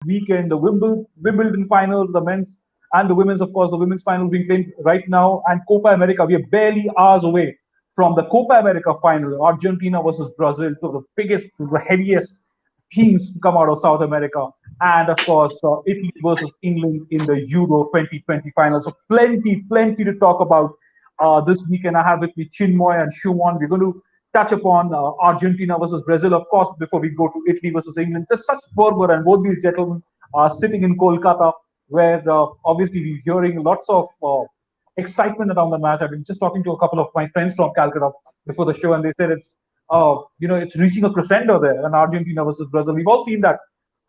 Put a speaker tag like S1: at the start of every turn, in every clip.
S1: weekend, the Wimbledon finals, the men's and the women's, of course, the women's finals being played right now, and Copa America. We are barely hours away from the Copa America final, Argentina versus Brazil, to the biggest, the heaviest teams to come out of South America, and of course, Italy versus England in the Euro 2020 final. So plenty to talk about this weekend. I have with me Chinmoy and Shumon. We're going to touch upon Argentina versus Brazil, of course, before we go to Italy versus England. There's such fervor, and both these gentlemen are sitting in Kolkata, where obviously we're hearing lots of excitement around the match. I've been just talking to a couple of my friends from Calcutta before the show, and they said it's reaching a crescendo there, and Argentina versus Brazil. We've all seen that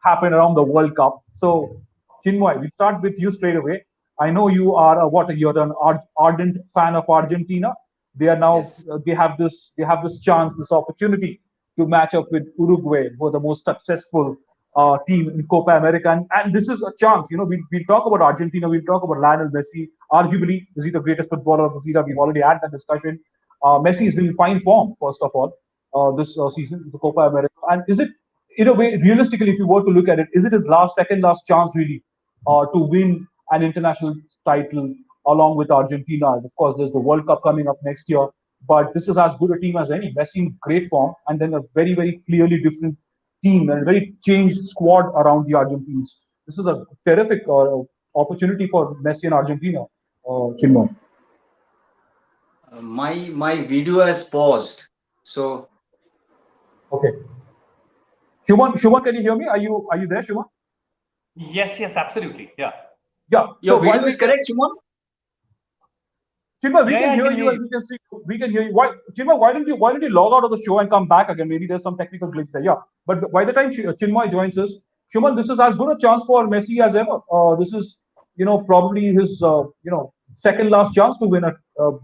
S1: happen around the World Cup. So, Chinmoy, we start with you straight away. I know you are you're an ardent fan of Argentina. They are now
S2: Yes.
S1: they have this chance, this opportunity to match up with Uruguay, who are the most successful team in Copa America, and this is a chance. We'll talk about Argentina, we'll talk about Lionel Messi. Arguably, is he the greatest footballer of the season? We've already had that discussion. Messi is in fine form, first of all, this season, the Copa America. And is it, in a way, realistically, if you were to look at it, is it his second last chance, really, to win an international title along with Argentina? And of course, there's the World Cup coming up next year. But this is as good a team as any. Messi in great form, and then a very, very clearly different team and a very changed squad around the Argentines. This is a terrific opportunity for Messi and Argentina, Chinmay.
S2: My video has paused. So
S1: Okay. Shuman, can you hear me? Are you there, Shuman?
S3: Yes, absolutely. Yeah.
S1: Yeah.
S2: your
S1: So
S2: video
S1: while we
S2: is
S1: get
S2: correct, Shimon?
S1: Chima, we
S3: Yeah,
S1: can
S3: I
S1: hear
S3: can
S1: you
S3: hear
S1: and
S3: you.
S1: we can see you. We can hear you. Why, Chima? Why don't you log out of the show and come back again? Maybe there's some technical glitch there. Yeah. But by the time Chinmay joins us, Shuman, this is as good a chance for Messi as ever. This is, probably his, second last chance to win a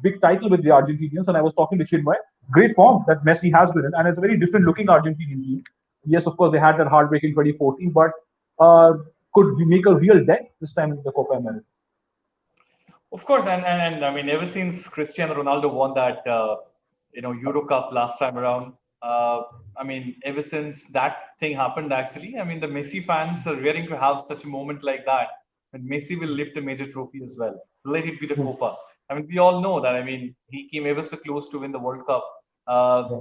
S1: big title with the Argentinians. And I was talking to Chinmay. Great form that Messi has been in, and it's a very different looking Argentinian team. Yes, of course, they had that heartbreaking 2014, but uh, could we make a real dent this time in the Copa America?
S3: Of course, and I mean, ever since Cristiano Ronaldo won that Euro Cup last time around, I mean, ever since that thing happened, actually, I mean, the Messi fans are rearing to have such a moment like that, and Messi will lift a major trophy as well. Let it be the Copa. I mean, we all know that. I mean, he came ever so close to win the World Cup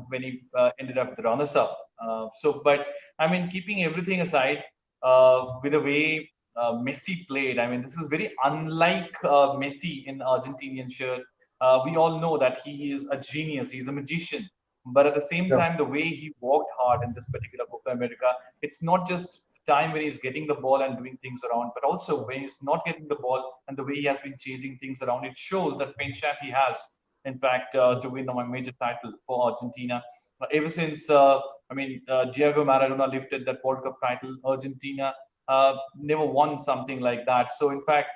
S3: when he ended up the runners-up. But I mean, keeping everything aside, with the way Messi played. I mean, this is very unlike Messi in Argentinian shirt. We all know that he is a genius. He's a magician. But at the same
S1: Yeah.
S3: time, the way he worked hard in this particular Copa America, it's not just time when he's getting the ball and doing things around, but also when he's not getting the ball and the way he has been chasing things around. It shows that penchant he has, in fact, to win a major title for Argentina. Ever since, Diego Maradona lifted that World Cup title, Argentina never won something like that. So in fact,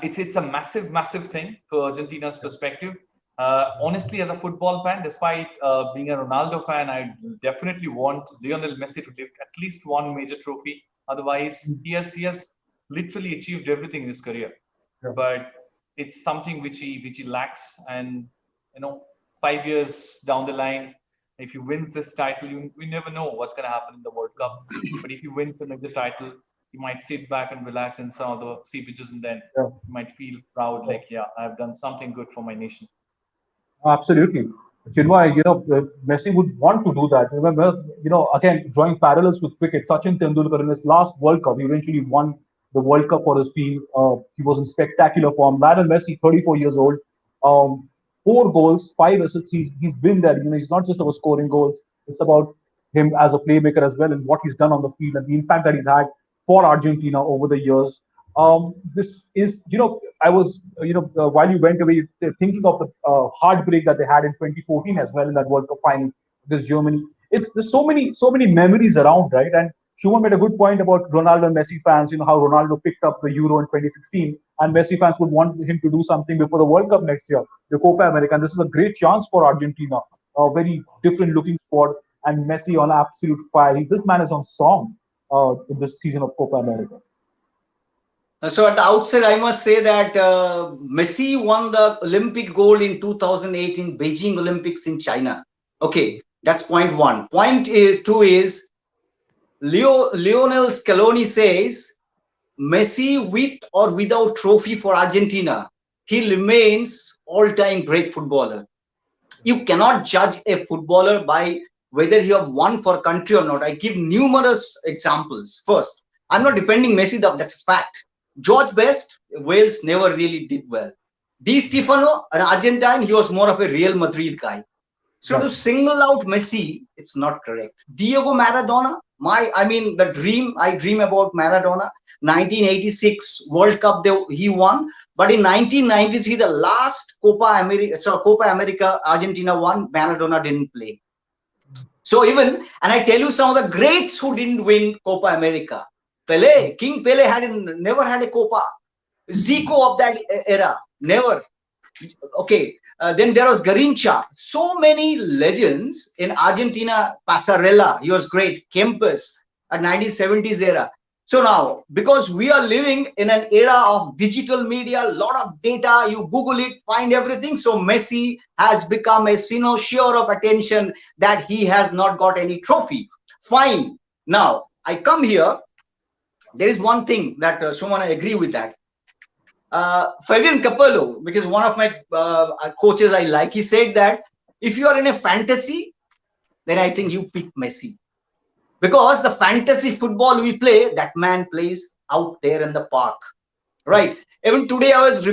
S3: it's a massive thing for Argentina's perspective. Honestly, as a football fan, despite being a Ronaldo fan, I definitely want Lionel Messi to lift at least one major trophy. Otherwise, he has literally achieved everything in his career.
S1: Yeah.
S3: But it's something which he lacks, and you know, 5 years down the line, if he wins this title, we never know what's going to happen in the World Cup. But if he wins another title, he might sit back and relax in some of the sea beaches, and then
S1: Yeah.
S3: he might feel proud, like, yeah, I've done something good for my nation.
S1: Absolutely. Chinmay, Messi would want to do that. Remember, again, drawing parallels with cricket, Sachin Tendulkar in his last World Cup, he eventually won the World Cup for his team. He was in spectacular form. Lionel Messi, 34 years old, 4 goals, 5 assists. He's been there. He's not just about scoring goals. It's about him as a playmaker as well and what he's done on the field and the impact that he's had for Argentina over the years. This is, I was, while you went away, thinking of the heartbreak that they had in 2014 as well in that World Cup final against Germany. There's so many memories around, right? And Shuman made a good point about Ronaldo and Messi fans. How Ronaldo picked up the Euro in 2016, and Messi fans would want him to do something before the World Cup next year, the Copa America. And this is a great chance for Argentina, a very different looking squad, and Messi on absolute fire. This man is on song in this season of Copa America.
S2: So at the outset, I must say that Messi won the Olympic gold in 2008 in Beijing Olympics in China. Okay, that's point one. Point is two is Lionel Scaloni says, Messi with or without trophy for Argentina, he remains all-time great footballer. You cannot judge a footballer by whether he have won for country or not. I give numerous examples. First, I'm not defending Messi, that's a fact. George Best, Wales never really did well. Di Stefano, an Argentine, he was more of a Real Madrid guy. So to
S1: Right.
S2: single out Messi, it's not correct. Diego Maradona, the dream, I dream about Maradona. 1986 World Cup he won, but in 1993, the last Copa America Argentina won, Maradona didn't play. So and I tell you some of the greats who didn't win Copa America. King Pele never had a Copa. Zico of that era, never. Okay, then there was Garincha. So many legends in Argentina. Passarella, he was great. Kempes at 1970s era. So now, because we are living in an era of digital media, a lot of data, you Google it, find everything. So Messi has become a cynosure of attention that he has not got any trophy. Fine. Now, I come here. There is one thing that Shuman, I agree with that. Fabian Capello, because one of my coaches I like, he said that if you are in a fantasy, then I think you pick Messi. Because the fantasy football we play, that man plays out there in the park. Right. Even today, I was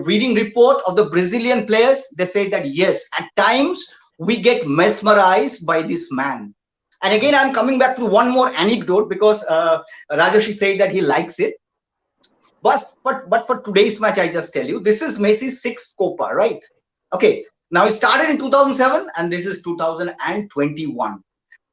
S2: reading report of the Brazilian players. They said that, yes, at times we get mesmerized by this man. And again, I'm coming back to one more anecdote because Rajoshi said that he likes it. But for today's match, I just tell you, this is Messi's sixth Copa, right? Okay. Now it started in 2007 and this is 2021.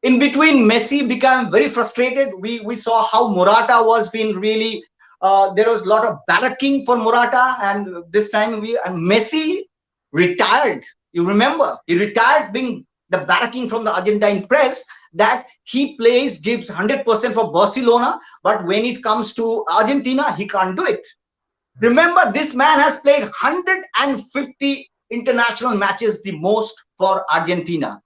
S2: In between, Messi became very frustrated. We saw how Morata was being really, there was a lot of barracking for Morata, and this time Messi retired. You remember, he retired being the barracking from the Argentine press that he gives 100% for Barcelona, but when it comes to Argentina, he can't do it. Remember, this man has played 150 international matches, the most for Argentina.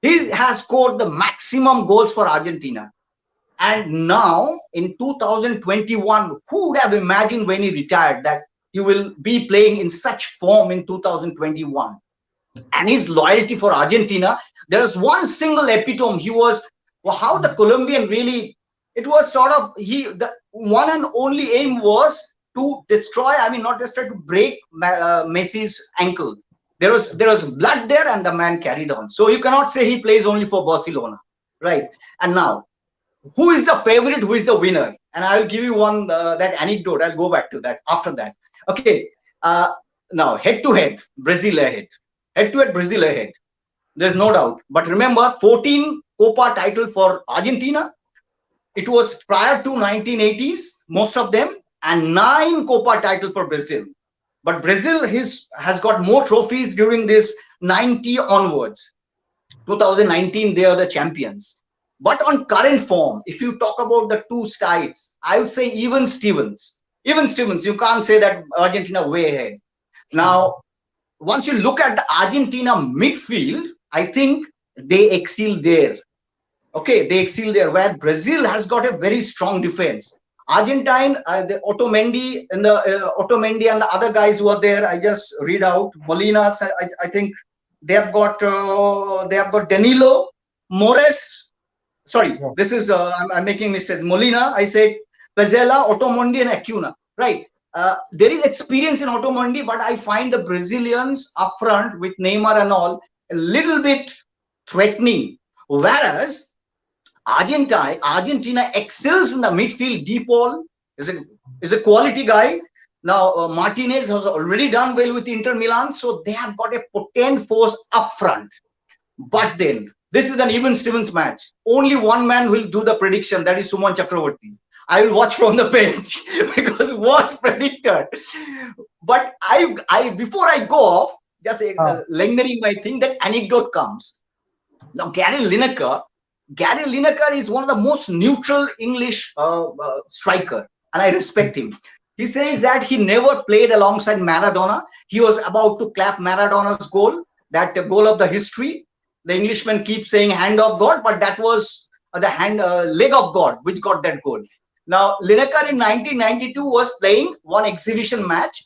S2: He has scored the maximum goals for Argentina. And now in 2021, who would have imagined when he retired that he will be playing in such form in 2021? And his loyalty for Argentina, there was one single epitome. He was, how the Colombian really, it was sort of, the one and only aim was to destroy, not destroy, to break Messi's ankle. There was blood there and the man carried on. So you cannot say he plays only for Barcelona, right? And now, who is the favorite? Who is the winner? And I'll give you one, that anecdote. I'll go back to that after that. Okay. Now, head to head, Brazil ahead. Head to head, Brazil ahead. There's no doubt. But remember, 14 Copa title for Argentina. It was prior to 1980s, most of them, and 9 Copa title for Brazil. But Brazil has got more trophies during this 90 onwards. 2019, they are the champions. But on current form, if you talk about the two sides, I would say even Stevens, you can't say that Argentina way ahead. Now, once you look at the Argentina midfield, I think they excel there. Okay, they excel there, where Brazil has got a very strong defense. Argentine, the Otamendi and the other guys who are there, I just read out. Molina, I think they have got Danilo, Mores. Sorry,
S1: Yeah.
S2: this is I'm making mistakes. Molina, I said Pezzella, Otamendi, and Acuna. Right. There is experience in Otamendi, but I find the Brazilians up front with Neymar and all a little bit threatening. Whereas Argentina excels in the midfield. De Paul is a quality guy. Now Martinez has already done well with Inter Milan, so they have got a potent force up front. But then this is an even Stevens match. Only one man will do the prediction. That is Suman Chakravarti. I will watch from the bench because it was predicted. But I before I go off, just lingering my thing, that anecdote comes. Now Gary Lineker is one of the most neutral English striker, and I respect him. He says that he never played alongside Maradona. He was about to clap Maradona's goal, that goal of the history. The Englishman keeps saying hand of God, but that was the leg of God, which got that goal. Now, Lineker in 1992 was playing one exhibition match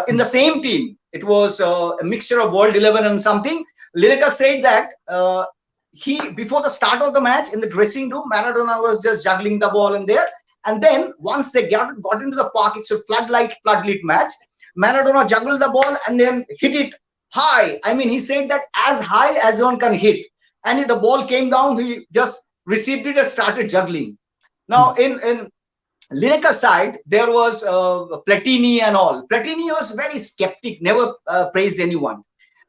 S2: in the same team. It was a mixture of World 11 and something. Lineker said that he, before the start of the match in the dressing room, Maradona was just juggling the ball in there. And then once they got into the park, it's a floodlit match. Maradona juggled the ball and then hit it high. I mean, he said that as high as one can hit. And if the ball came down, he just received it and started juggling. Now, in Lineker's side, there was Platini and all. Platini was very skeptic, never praised anyone.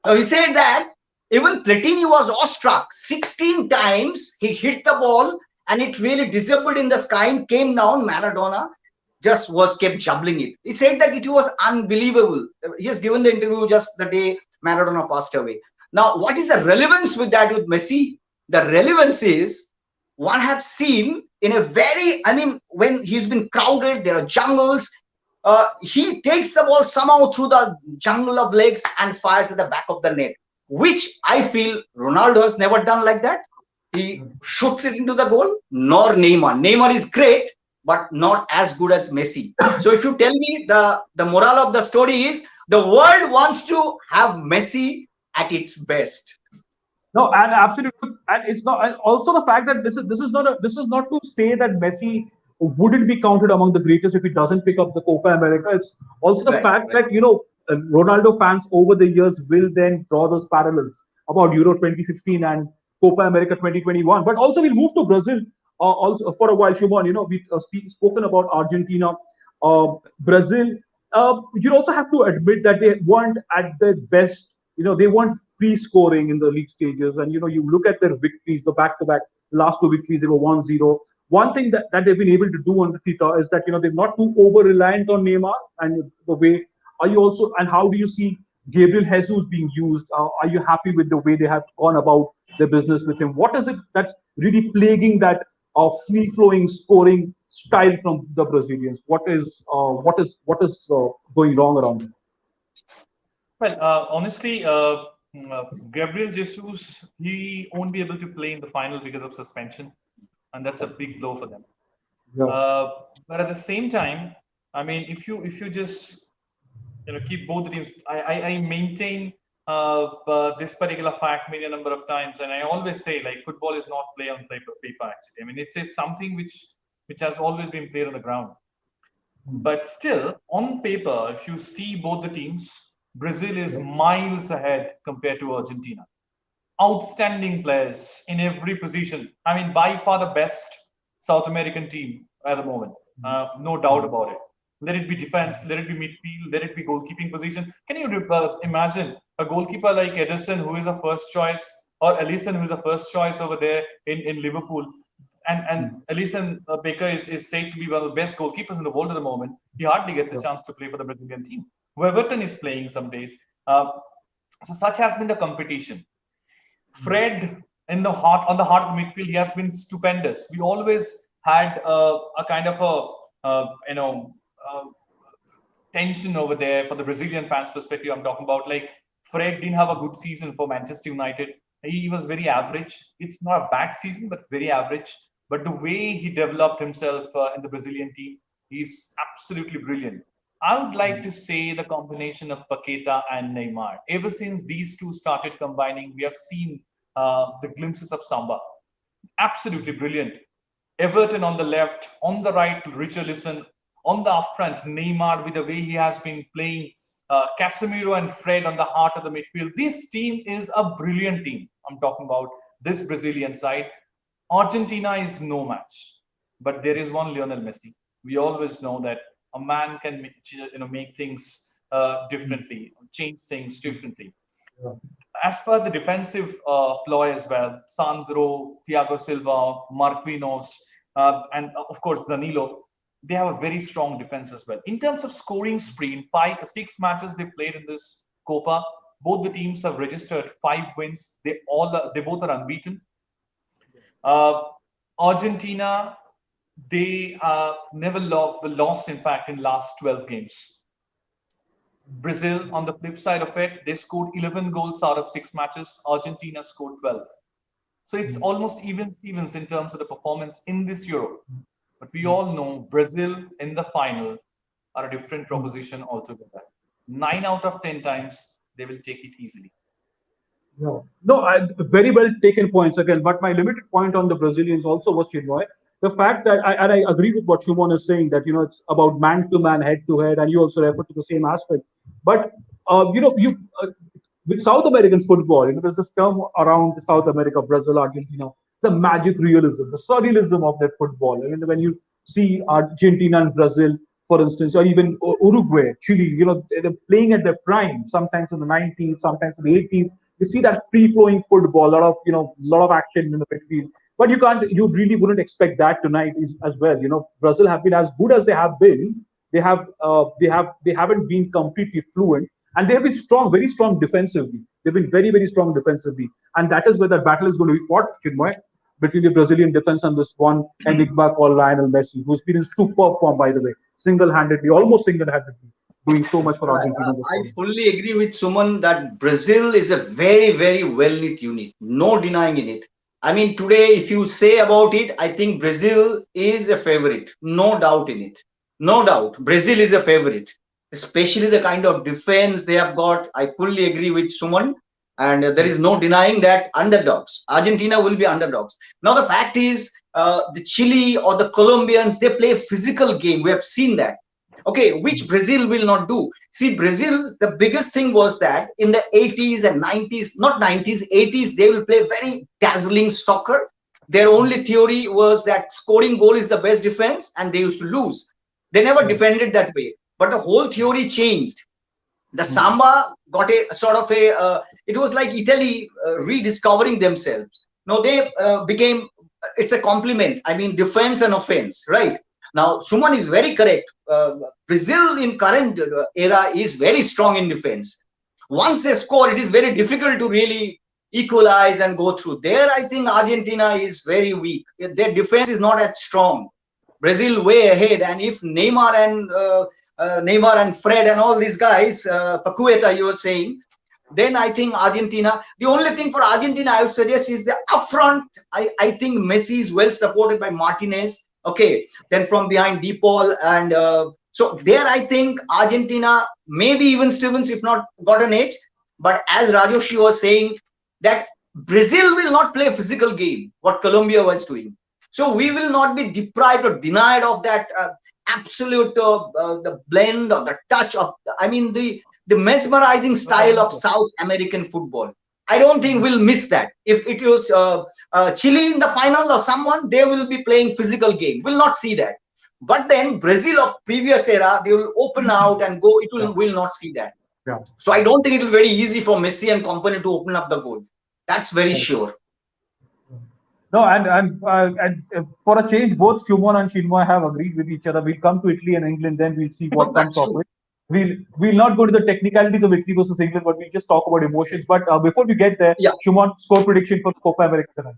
S2: Now, he said that even Platini was awestruck. 16 times he hit the ball and it really disappeared in the sky and came down. Maradona just was kept juggling it. He said that it was unbelievable. He has given the interview just the day Maradona passed away. Now, what is the relevance with that with Messi? The relevance is one have seen in a very, I mean, when he's been crowded, there are jungles. He takes the ball somehow through the jungle of legs and fires at the back of the net, which I feel Ronaldo has never done like that. He shoots it into the goal, nor Neymar. Neymar is great, but not as good as Messi. So if you tell me the moral of the story is the world wants to have Messi at its best.
S1: No, and absolutely, and it's not. And also the fact that this is not to say that Messi wouldn't be counted among the greatest if he doesn't pick up the Copa America. It's also the
S2: Right,
S1: fact
S2: right.
S1: that Ronaldo fans over the years will then draw those parallels about Euro 2016 and Copa America 2021. But also we'll move to Brazil also for a while. Shubhan, we spoken about Argentina, Brazil. You also have to admit that they weren't at their best. They weren't free scoring in the league stages. And, you look at their victories, the back-to-back last two victories, they were 1-0. One thing that they've been able to do on the Tita is that, they're not too over-reliant on Neymar and the way, and how do you see Gabriel Jesus being used? Are you happy with the way they have gone about their business with him? What is it that's really plaguing that free-flowing scoring style from the Brazilians? What is going wrong around them?
S3: Well, honestly, Gabriel Jesus, he won't be able to play in the final because of suspension, and that's a big blow for them.
S1: Yeah.
S3: But at the same time, I mean, if you just keep both the teams, I maintain this particular fact many a number of times, and I always say like football is not play on paper actually. I mean, it's something which has always been played on the ground. But still, on paper, if you see both the teams, Brazil is miles ahead compared to Argentina. Outstanding players in every position. I mean, by far the best South American team at the moment. No doubt about it. Let it be defense, let it be midfield, let it be goalkeeping position. Can you imagine a goalkeeper like Edison, who is a first choice, or Alisson, who is a first choice over there in Liverpool? And Alisson Baker is said to be one of the best goalkeepers in the world at the moment. He hardly gets a chance to play for the Brazilian team. Everton is playing some days. So such has been the competition. Fred on the heart of the midfield, he has been stupendous. We always had a kind of tension over there for the Brazilian fans' perspective. I'm talking about like Fred didn't have a good season for Manchester United. He was very average. It's not a bad season, but it's very average. But the way he developed himself in the Brazilian team, he's absolutely brilliant. I would like to say the combination of Paqueta and Neymar. Ever since these two started combining, we have seen the glimpses of Samba. Absolutely brilliant. Everton on the left, on the right, Richarlison, on the up front, Neymar with the way he has been playing, Casemiro and Fred on the heart of the midfield. This team is a brilliant team. I'm talking about this Brazilian side. Argentina is no match, but there is one Lionel Messi. We always know that a man can make things differently, change things differently.
S1: Yeah.
S3: As per the defensive ploy as well, Sandro, Thiago Silva, Marquinhos, and of course Danilo, they have a very strong defense as well. In terms of scoring spree, in 6 matches they played in this Copa, both the teams have registered 5 wins. They both are unbeaten. Argentina, they never lost, in fact, in last 12 games. Brazil, on the flip side of it, they scored 11 goals out of 6 matches. Argentina scored 12. So it's almost even Stevens in terms of the performance in this Euro. But we all know Brazil in the final are a different proposition altogether. 9 out of 10 times they will take it easily.
S1: No, no, very well taken points again. But my limited point on the Brazilians also was Chinmoy. The fact that I agree with what Shumon is saying, that it's about man to man, head to head, and you also refer to the same aspect. But you with South American football, there's this term around South America, Brazil, Argentina. It's the magic realism, the surrealism of their football. I mean, when you see Argentina and Brazil, for instance, or even Uruguay, Chile, they're playing at their prime, sometimes in the 90s, sometimes in the 80s. You see that free-flowing football, lot of action in the midfield. But you really wouldn't expect that tonight as well. Brazil have been as good as they have been. They haven't been completely fluent, and they have been strong, very strong defensively. They've been very, very strong defensively, and that is where that battle is going to be fought, Chinmoy, between the Brazilian defense and this one enigma called Lionel Messi, who's been in superb form, by the way, single-handedly, almost single-handedly, doing so much for Argentina this
S2: I
S1: time.
S2: fully agree with Suman that Brazil is a very, very well-knit unit. No denying in it. I mean, today, if you say about it, I think Brazil is a favorite. No doubt in it. No doubt. Brazil is a favorite, especially the kind of defense they have got. I fully agree with Suman. And there is no denying that underdogs. Argentina will be underdogs. Now, the fact is, the Chile or the Colombians, they play a physical game. We have seen that. Okay, which Brazil will not do. See, Brazil, the biggest thing was that in the 80s and 90s, not 90s, 80s, they will play very dazzling soccer. Their only theory was that scoring goal is the best defense, and they used to lose. They never defended that way. But the whole theory changed. The Samba got a sort of it was like Italy rediscovering themselves. Now they became, it's a compliment. I mean, defense and offense, right? Now, Suman is very correct. Brazil in current era is very strong in defense. Once they score, it is very difficult to really equalize and go through. There, I think Argentina is very weak. Their defense is not as strong. Brazil way ahead. And if Neymar and Fred and all these guys, Pacueta, you were saying, then I think Argentina, the only thing for Argentina I would suggest is the upfront. I think Messi is well supported by Martinez. Okay, then from behind DePaul, and so there I think Argentina, maybe even Stevens, if not got an edge. But as Rajoshi was saying, that Brazil will not play a physical game, what Colombia was doing. So we will not be deprived or denied of that absolute the blend or the touch of, I mean, the mesmerizing style of South American football. I don't think we'll miss that. If it was Chile in the final or someone, they will be playing physical game. We'll not see that. But then Brazil of previous era, they will open out and go. Will not see that.
S1: Yeah.
S2: So I don't think it will be very easy for Messi and company to open up the goal. That's very sure.
S1: No, and for a change, both Shumon and Chinmoy have agreed with each other. We'll come to Italy and England, then we'll see what comes of it. We'll not go to the technicalities of Italy versus England, but we'll just talk about emotions. But before we get there,
S2: Yeah.
S1: Shumon, score prediction for Copa America tonight.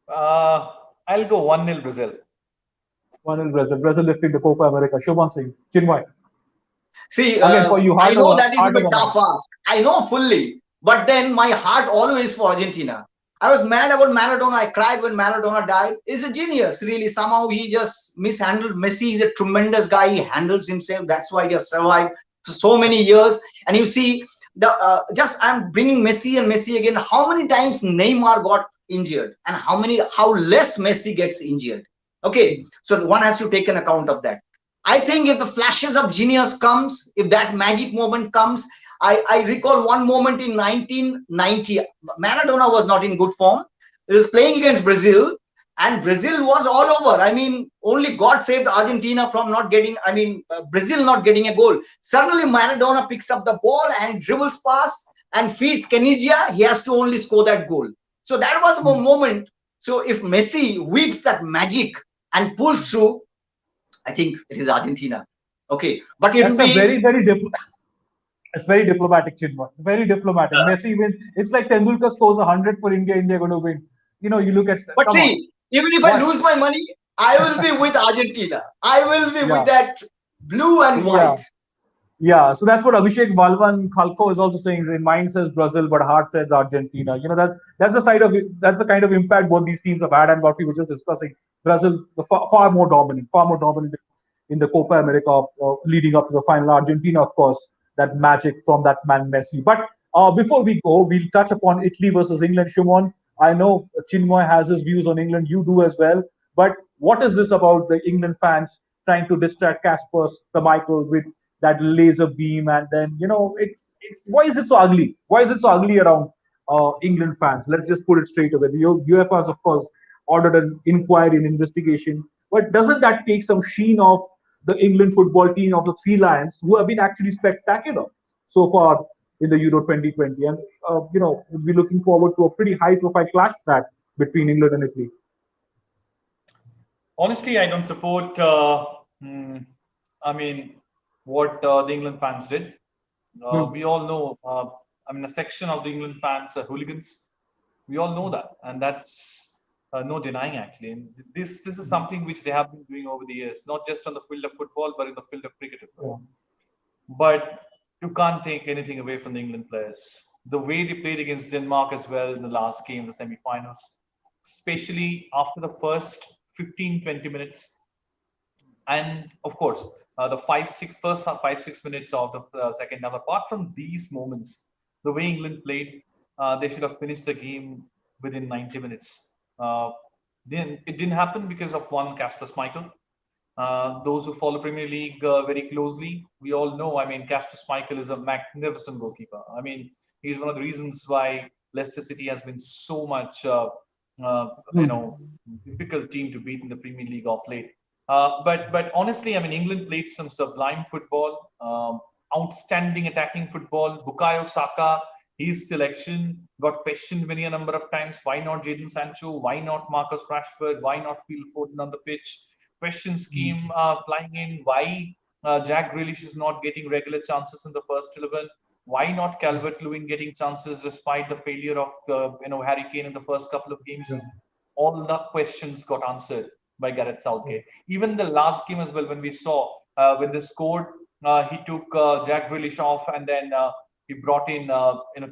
S3: I'll go 1-0 Brazil.
S1: 1-0 Brazil. Brazil lifting the Copa America. Shumon Singh, Chinmoy.
S2: See,
S1: Again, for you,
S2: I know that it
S1: hard
S2: will be
S1: of a
S2: tough ask. I know fully, but then my heart always for Argentina. I was mad about Maradona. I cried when Maradona died. He's a genius, really. Somehow he just mishandled Messi. He's a tremendous guy. He handles himself. That's why he has survived for so many years. And you see, I'm bringing Messi and Messi again. How many times Neymar got injured, and how less Messi gets injured? Okay, so one has to take an account of that. I think if the flashes of genius comes, if that magic moment comes, I recall one moment in 1990. Maradona was not in good form. He was playing against Brazil, and Brazil was all over. I mean, only God saved Argentina from not getting, Brazil not getting a goal. Suddenly, Maradona picks up the ball and dribbles past and feeds Kenisia. He has to only score that goal. So that was the moment. So if Messi weeps that magic and pulls through, I think it is Argentina. Okay, but it will be
S1: it's very diplomatic, Chinmoy. Very diplomatic. Messi wins. It's like Tendulkar scores 100 for India. India going to win. You look at.
S2: But see, even if I lose my money, I will be with Argentina. I will be with that blue and white.
S1: Yeah, so that's what Abhishek Balwan Khalko is also saying. In mind says Brazil, but heart says Argentina. That's the side of that's the kind of impact both these teams have had, and what we were just discussing. Brazil, far more dominant in the Copa America, leading up to the final. Argentina, of course, that magic from that man Messi. But before we go, we'll touch upon Italy versus England. Shumon, I know Chinmoy has his views on England. You do as well. But what is this about the England fans trying to distract Casper Michael with that laser beam, and then it's why is it so ugly? Why is it so ugly around England fans? Let's just put it straight away. The UEFA has, of course, ordered an inquiry and investigation, but doesn't that take some sheen off the England football team of the Three Lions, who have been actually spectacular so far in the Euro 2020? And we'll be looking forward to a pretty high-profile clash that between England and Italy.
S3: Honestly, I don't support. I mean, what the England fans did.
S1: Hmm.
S3: We all know. A section of the England fans are hooligans. We all know that, and that's no denying actually. And this is something which they have been doing over the years, not just on the field of football, but in the field of cricket as
S1: Yeah.
S3: well. But you can't take anything away from the England players. The way they played against Denmark as well in the last game, the semi-finals, especially after the first 15, 20 minutes, and of course the first 5 6 minutes of the second half. Apart from these moments, the way England played, they should have finished the game within 90 minutes. Then it didn't happen because of one, Casper Schmeichel. Those who follow Premier League very closely, we all know. I mean, Casper Schmeichel is a magnificent goalkeeper. I mean, he's one of the reasons why Leicester City has been so much, uh, you
S1: Hmm.
S3: know, difficult team to beat in the Premier League of late. But honestly, I mean, England played some sublime football, outstanding attacking football. Bukayo Saka, his selection got questioned many a number of times. Why not Jadon Sancho? Why not Marcus Rashford? Why not Phil Foden on the pitch? Questions came flying in. Why Jack Grealish is not getting regular chances in the first 11? Why not Calvert Lewin getting chances despite the failure of Harry Kane in the first couple of
S1: Yeah.
S3: games? All the questions got answered by Gareth Southgate. Even the last game as well, when we saw when they scored, he took Jack Grealish off, and then he brought in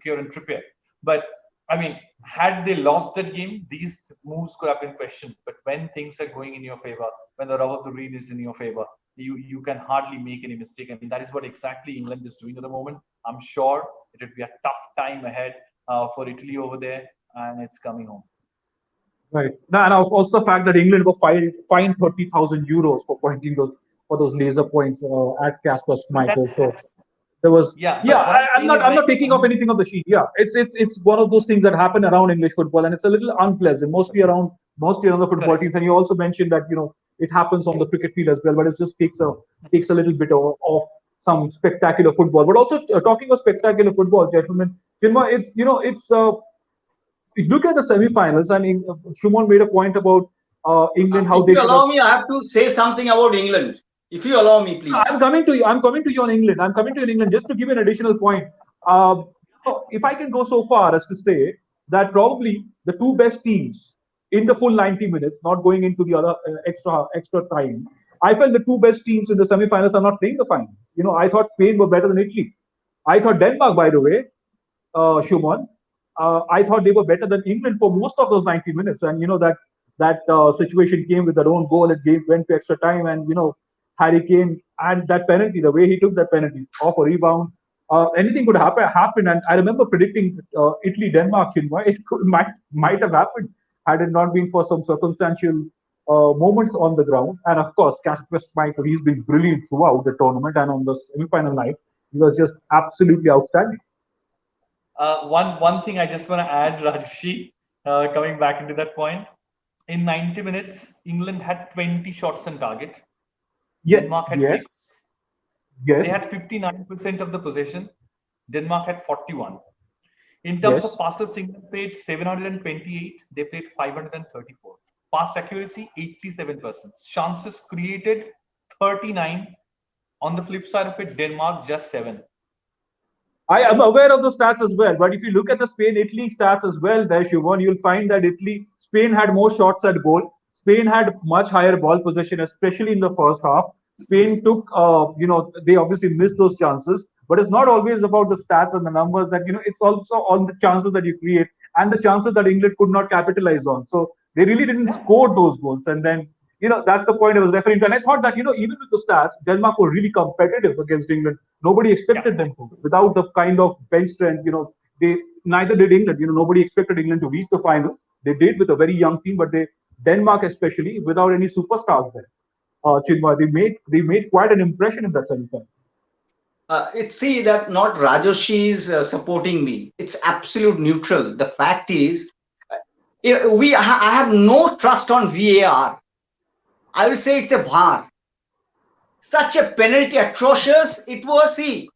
S3: Kieran Trippier. But I mean, had they lost that game, these moves could have been questioned. But when things are going in your favor, when the rub of the green is in your favor, you can hardly make any mistake. I mean, that is what exactly England is doing at the moment. I'm sure it would be a tough time ahead for Italy over there, and it's coming home.
S1: Right. No, and also the fact that England were fined 30,000 euros for pointing those laser points at Casper
S3: But
S1: Schmeichel. So
S3: that's
S1: there was,
S3: yeah.
S1: yeah.
S3: But what I'm
S1: I'm
S3: saying
S1: not
S3: is
S1: I'm
S3: like,
S1: not taking off anything of the sheet. Yeah, it's one of those things that happen around English football, and it's a little unpleasant, mostly around the football
S3: correct.
S1: teams. And you also mentioned that it happens on the cricket field as well, but it just takes a little bit of some spectacular football. But also talking of spectacular football, gentlemen, Chinma, it's if you look at the semi-finals, I mean, Shumon made a point about England, how
S2: If
S1: they
S2: you
S1: should have.
S2: allow me, I have to say something about England. If you allow me, please.
S1: I'm coming to you. I'm coming to you on England. I'm coming to you in England just to give an additional point. If I can go so far as to say that probably the two best teams in the full 90 minutes, not going into the other extra time, I felt the two best teams in the semi-finals are not playing the finals. I thought Spain were better than Italy. I thought Denmark, by the way, Shuman, I thought they were better than England for most of those 90 minutes. And that situation came with their own goal. It went to extra time, and Harry Kane and that penalty, the way he took that penalty off a rebound, anything could happen. And I remember predicting Italy Denmark. Might have happened had it not been for some circumstantial moments on the ground. And of course, Kasper Schmeichel, he's been brilliant throughout the tournament, and on the semi-final night, he was just absolutely outstanding.
S3: One thing I just want to add, Rajeshi, coming back into that point. In 90 minutes, England had 20 shots on target.
S1: Yeah,
S3: Denmark had
S1: yes,
S3: six. They
S1: yes,
S3: had 59% of the possession. Denmark had 41. In terms of
S1: yes.
S3: passes, England played 728. They played 534. Pass accuracy, 87%. Chances created, 39. On the flip side of it, Denmark just 7.
S1: I am aware of the stats as well, but if you look at the Spain-Italy stats as well, there, Shubhan, you'll find that Spain had more shots at goal. Spain had much higher ball possession, especially in the first half. Spain took, they obviously missed those chances, but it's not always about the stats and the numbers. That it's also on the chances that you create and the chances that England could not capitalize on. So they really didn't score those goals, and then that's the point I was referring to. And I thought that even with the stats, Denmark were really competitive against England. Nobody
S3: Yeah.
S1: expected them to, without the kind of bench strength. They neither did England. Nobody expected England to reach the final. They did with a very young team, but Denmark especially without any superstars there. Chinmay, they made quite an impression in that semi-final.
S2: It's see that not Rajoshi is supporting me. It's absolute neutral. The fact is, I have no trust on VAR. I will say it's a VAR. Such a penalty, atrocious. It was, see,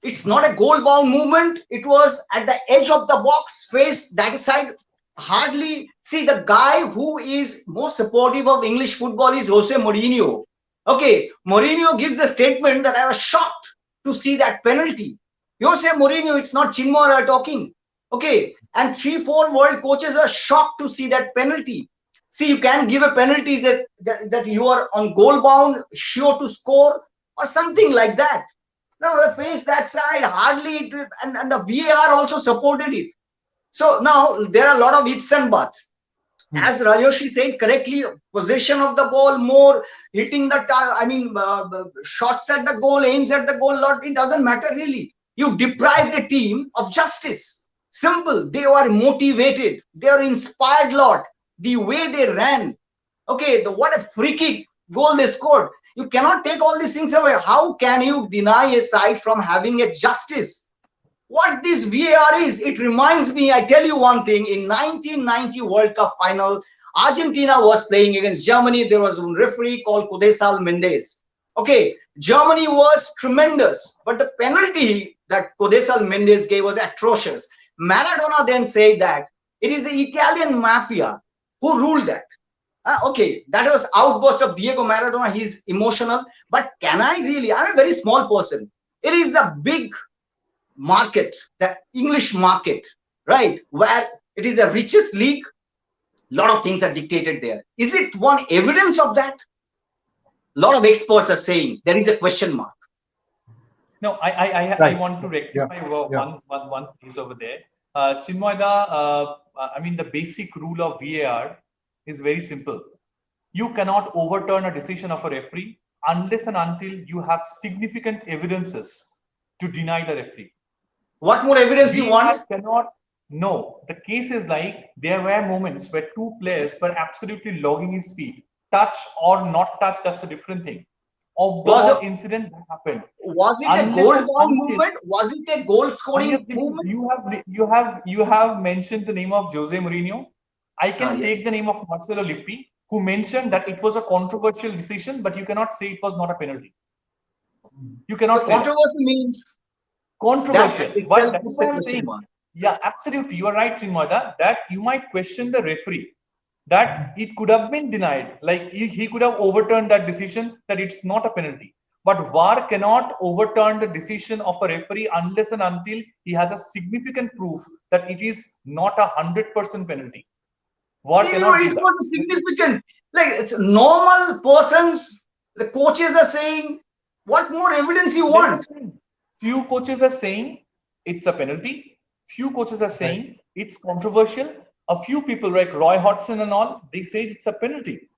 S2: it's not a goal bound movement. It was at the edge of the box, face that side. Hardly see the guy who is most supportive of English football is Jose Mourinho. Okay, Mourinho gives a statement that I was shocked to see that penalty. Jose Mourinho, it's not Chinmay talking. Okay, and 3-4 world coaches were shocked to see that penalty. See, you can give a penalty that you are on goal bound, sure to score, or something like that. Now, the face that side, hardly, and the VAR also supported it. So now there are a lot of ifs and buts. As Rajoshi said correctly, possession of the ball more, hitting the shots at the goal, aims at the goal, lot, it doesn't matter really. You deprived a team of justice. Simple. They were motivated. They are inspired lot. The way they ran. Okay, what a free kick goal they scored. You cannot take all these things away. How can you deny a side from having a justice? What this VAR is, it reminds me, I tell you one thing, in 1990 World Cup final, Argentina was playing against Germany. There was a referee called Codesal Mendes. Okay, Germany was tremendous, but the penalty that Codesal Mendes gave was atrocious. Maradona then said that it is the Italian mafia who ruled that. Okay, that was outburst of Diego Maradona. He's emotional, but can I really? I'm a very small person. It is the big market, the English market, right, where it is the richest league. A lot of things are dictated there. Is it one evidence of that? A lot of experts are saying there is a question mark.
S3: No, I
S1: Right.
S3: want to rectify
S1: Yeah.
S3: one piece over there. Chinmoyda, I mean, the basic rule of VAR is very simple. You cannot overturn a decision of a referee unless and until you have significant evidences to deny the referee.
S2: What more evidence you
S3: VAR
S2: want?
S3: cannot. No, the case is like there were moments where two players were absolutely logging his speed. Touch or not touch, that's a different thing. Of the
S2: Was it,
S3: incident that happened,
S2: was it a
S3: unless
S2: goal
S3: and
S2: bound
S3: until
S2: movement? Was it a goal
S3: yes,
S2: scoring movement?
S3: you have mentioned the name of Jose Mourinho. I can
S2: Yes.
S3: take the name of Marcelo Lippi, who mentioned that it was a controversial decision, but you cannot say it was not a penalty. You
S2: So
S3: cannot say that.
S2: controversy means that
S3: Controversial. But
S2: itself
S3: that is
S2: is
S3: what
S2: a
S3: I'm
S2: question
S3: saying.
S2: mark.
S3: Yeah, absolutely. You are right, Chinmoyda, that you might question the referee, that it could have been denied. Like he could have overturned that decision, that it's not a penalty. But VAR cannot overturn the decision of a referee unless and until he has a significant proof that it is not 100% penalty. VAR cannot do
S2: It
S3: that.
S2: was significant. Like it's normal persons, the coaches are saying, what more evidence you
S3: That's what I'm
S2: want?
S3: saying. Few coaches are saying it's a penalty. Few coaches are
S1: Right.
S3: saying it's controversial. A few people like Roy Hodgson and all, they say it's a penalty.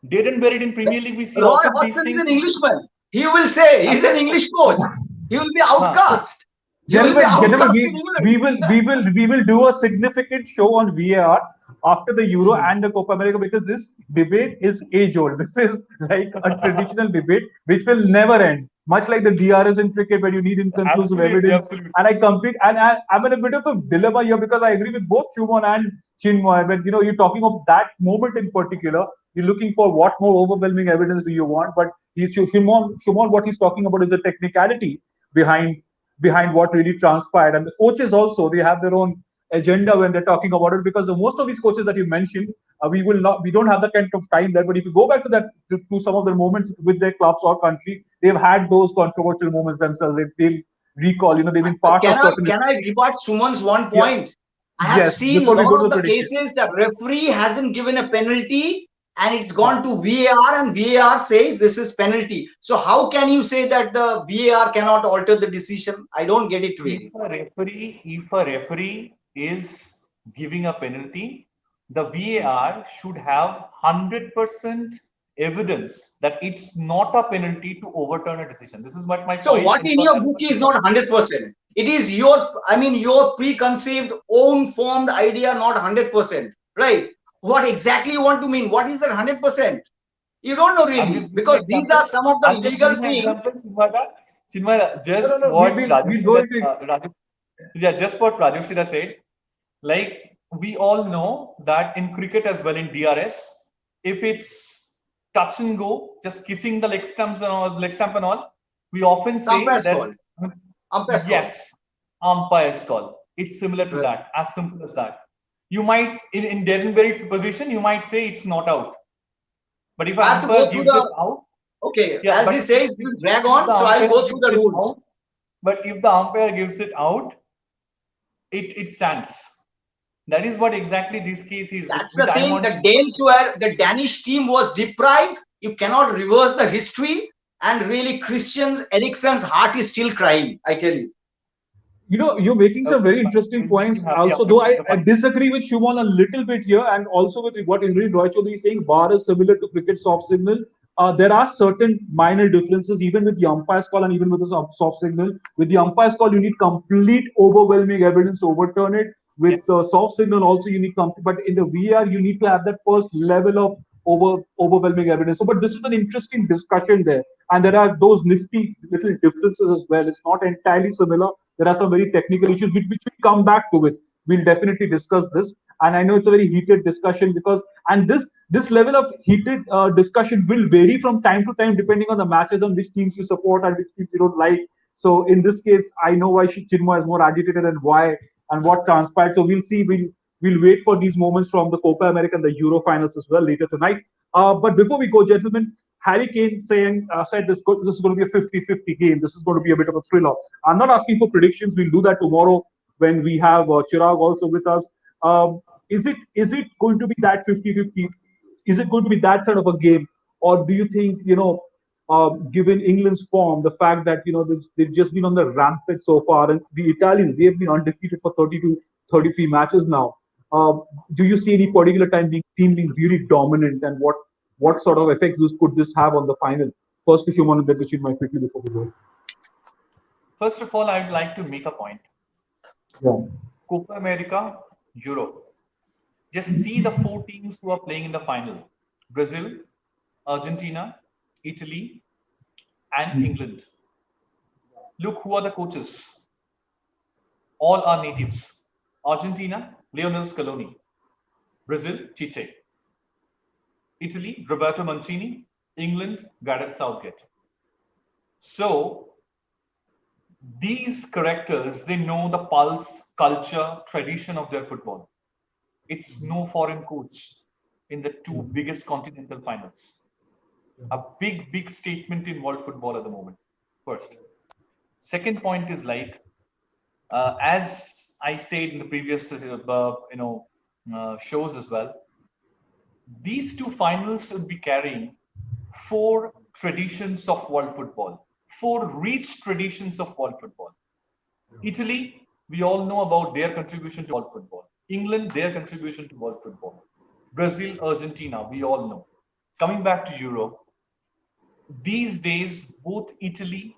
S3: Dead and buried in Premier League, we see
S2: Roy
S3: often these
S2: Hodgson is
S3: things.
S2: an Englishman. He will say he's an English coach. He will be
S3: Huh.
S2: outcast. He will be
S1: Gentlemen,
S2: outcast
S1: we,
S2: in
S1: we
S2: England.
S1: will we will we will do a significant show on VAR after the Euro and the Copa America, because this debate is age old. This is like a traditional debate which will never end. Much like the DRS in cricket, where you need inconclusive
S3: Absolutely,
S1: evidence.
S3: absolutely.
S1: And I compete, and I'm in a bit of a dilemma here because I agree with both Shumon and Chinmoy. When you're talking of that moment in particular, you're looking for what more overwhelming evidence do you want? But Shumon, what he's talking about is the technicality behind what really transpired. And the coaches also, they have their own agenda when they're talking about it, because most of these coaches that you mentioned, we don't have that kind of time there. But if you go back to to some of their moments with their clubs or country, they've had those controversial moments themselves. They'll recall, they've been part of certain.
S2: Can I rebut Suman's one
S1: Yeah.
S2: point? I have
S1: Yes,
S2: seen a
S1: before we go
S2: lot
S1: to
S2: of
S1: the
S2: the
S1: prediction.
S2: cases that referee hasn't given a penalty and it's gone to VAR, and VAR says this is penalty. So how can you say that the VAR cannot alter the decision? I don't get it really.
S3: If a referee is giving a penalty, the VAR should have 100% evidence that it's not a penalty to overturn a decision. This is what my
S2: So
S3: point
S2: what in your
S3: as
S2: book
S3: per
S2: is
S3: the
S2: not
S3: law.
S2: 100%? It is your, I mean, your preconceived, own formed idea, not 100%, right? What exactly you want to mean? What is that 100%? You don't know
S3: I'm
S2: really,
S3: just giving
S2: because
S3: an
S2: these
S3: example.
S2: are some of the
S3: I'm just
S2: legal
S3: giving an
S2: things.
S3: example, Chinmaya. Chinmaya,
S1: No, no,
S3: just
S1: no.
S3: what
S1: We'll
S3: Rajashri
S1: go
S3: that
S1: into.
S3: yeah, just what Rajashri said. Like we all know that in cricket as well in DRS, if it's touch and go, just kissing the leg stump and all, we often say
S2: Umpire's call.
S3: that
S2: Umpire's call.
S3: yes, umpire's call. It's similar to
S2: Right.
S3: that, as simple as that. You might in Denbury position, you might say it's not out. But if an
S2: I have to go
S3: umpire
S2: through
S3: gives it
S2: the,
S3: out,
S2: okay,
S3: yeah,
S2: as
S3: but
S2: he says, you drag
S3: if the
S2: on, so I'll
S3: umpire
S2: go through
S3: gives
S2: the
S3: it
S2: rules.
S3: out, but if the umpire gives it out, it stands. That is what exactly this case is,
S2: That's
S3: which
S2: the
S3: I
S2: thing.
S3: want
S2: The
S3: to
S2: Danes
S3: emphasize.
S2: were, the Danish team was deprived. You cannot reverse the history. And really, Christian Eriksen's heart is still crying, I tell you.
S1: You're making some
S3: Okay,
S1: very
S3: fine.
S1: interesting
S3: We'll make
S1: points.
S3: him happy
S1: Also,
S3: after
S1: though
S3: playing
S1: I,
S3: the
S1: I
S3: final.
S1: disagree with Shumon a little bit here, and also with what Indri Roy Chaudhary is saying, VAR is similar to cricket soft signal. There are certain minor differences, even with the umpire's call and even with the soft signal. With the umpire's call, you need complete, overwhelming evidence to overturn it. With
S3: Yes.
S1: soft signal, also you need but in the VR, you need to have that first level of overwhelming evidence. So, but this is an interesting discussion there, and there are those nifty little differences as well. It's not entirely similar. There are some very technical issues which we come back to it. We'll definitely discuss this, and I know it's a very heated discussion because and this level of heated discussion will vary from time to time depending on the matches and which teams you support and which teams you don't like. So in this case, I know why Chinmoy is more agitated and why and what transpired. So we'll see. We'll wait for these moments from the Copa America and the Euro finals as well later tonight. But before we go, gentlemen, Harry Kane said this is going to be a 50-50 game. This is going to be a bit of a thriller. I'm not asking for predictions. We'll do that tomorrow when we have Chirag also with us. Is it going to be that 50-50? Is it going to be that kind of a game, or do you think given England's form, the fact that they've just been on the rampage so far, and the Italians they've been undefeated for 32, 33 matches now. Do you see any particular team being really dominant, and what sort of effects could this have on the final? First, if you want to get the Chinmay quickly before we go.
S3: First of all, I would like to make a point.
S1: Yeah.
S3: Copa America, Euro. Just see the four teams who are playing in the final: Brazil, Argentina, Italy, and England. Look who are the coaches. All are natives. Argentina, Lionel Scaloni. Brazil, Chiche. Italy, Roberto Mancini. England, Gareth Southgate. So these characters, they know the pulse, culture, tradition of their football. It's no foreign coach in the two biggest continental finals. A big statement in world football at the moment. First. Second point is like, as I said in the previous, shows as well, these two finals would be carrying four traditions of world football, four rich traditions of world football. Italy, we all know about their contribution to world football. England, their contribution to world football. Brazil, Argentina, we all know. Coming back to Europe, these days, both Italy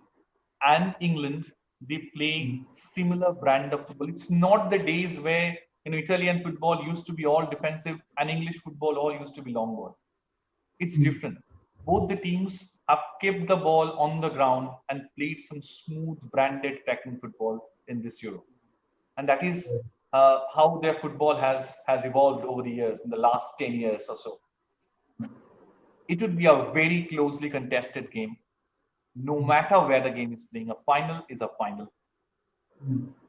S3: and England, they play similar brand of football. It's not the days where Italian football used to be all defensive and English football all used to be long ball. It's different. Both the teams have kept the ball on the ground and played some smooth, branded attacking football in this Euro, and that is how their football has evolved over the years in the last 10 years or so. It would be a very closely contested game, no matter where the game is playing. A final is a final.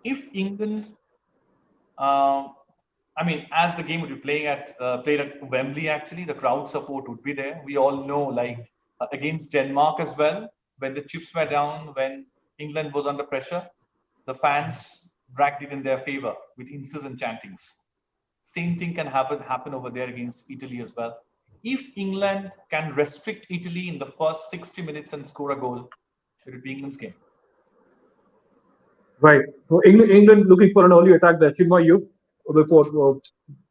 S3: If England, uh, I mean, as the game would be played at Wembley, actually, the crowd support would be there. We all know, like against Denmark as well, when the chips were down, when England was under pressure, the fans dragged it in their favor with incessant chantings. Same thing can happen over there against Italy as well. if England can restrict Italy in the first 60 minutes and score a goal, it would be England's game.
S1: Right. So England looking for an early attack there. Chinmay, you before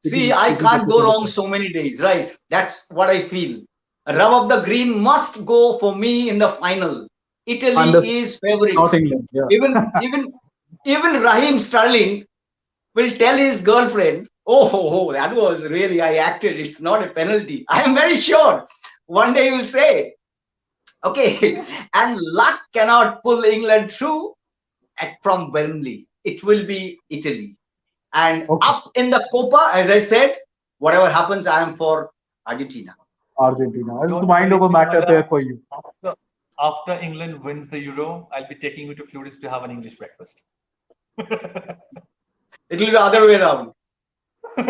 S2: See, I
S1: taking the
S2: can't go
S1: cricket
S2: wrong
S1: approach.
S2: so many days, right? That's what I feel. Rub of the green must go for me in the final. Italy
S1: Understood.
S2: is favorite.
S1: Not England. Yeah.
S2: Even even even Raheem Sterling will tell his girlfriend, that was really, I acted. It's not a penalty. I am very sure. One day he will say, okay, and luck cannot pull England through from Wembley. It will be Italy. And
S1: Okay.
S2: up in the Copa, as I said, whatever happens, I am for Argentina.
S1: Argentina. It's a
S3: Don't
S1: mind
S3: worry,
S1: over matter there
S3: Chimala.
S1: for you.
S3: After England wins the Euro, I'll be taking you to Flores to have an English breakfast.
S2: It will be the other way around.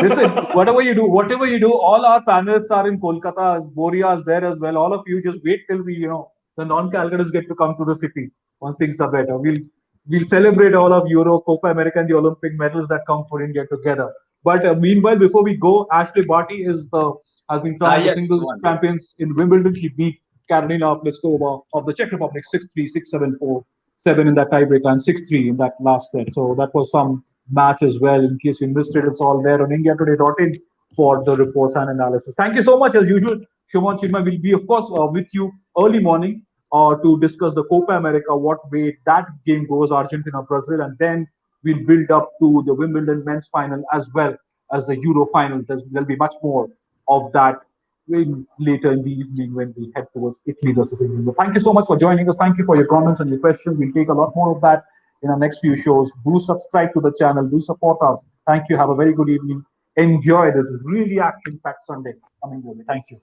S1: Listen, whatever you do, all our panelists are in Kolkata. Boria is there as well. All of you just wait till the non-Calcuttans get to come to the city once things are better. We'll celebrate all of Euro, Copa America, and the Olympic medals that come for India together. But meanwhile, before we go, Ashley Barty has been crowned the
S2: Yes, go
S1: singles
S2: on.
S1: champions in Wimbledon. She beat Karolina Pliskova of the Czech Republic 6-3, 6-7, 4-7 in that tiebreaker, and 6-3 in that last set. So that was some match as well. In case you missed it, it's all there on indiatoday.in for the reports and analysis. Thank you so much as usual. Shuman Chirma will be, of course, with you early morning to discuss the Copa America, what way that game goes, Argentina, Brazil, and then we'll build up to the Wimbledon men's final as well as the Euro final. There'll be much more of that later in the evening when we head towards Italy versus England. But thank you so much for joining us. Thank you for your comments and your questions. We'll take a lot more of that in our next few shows. Do subscribe to the channel. Do support us. Thank you. Have a very good evening. Enjoy this really action-packed Sunday coming your way. Thank you.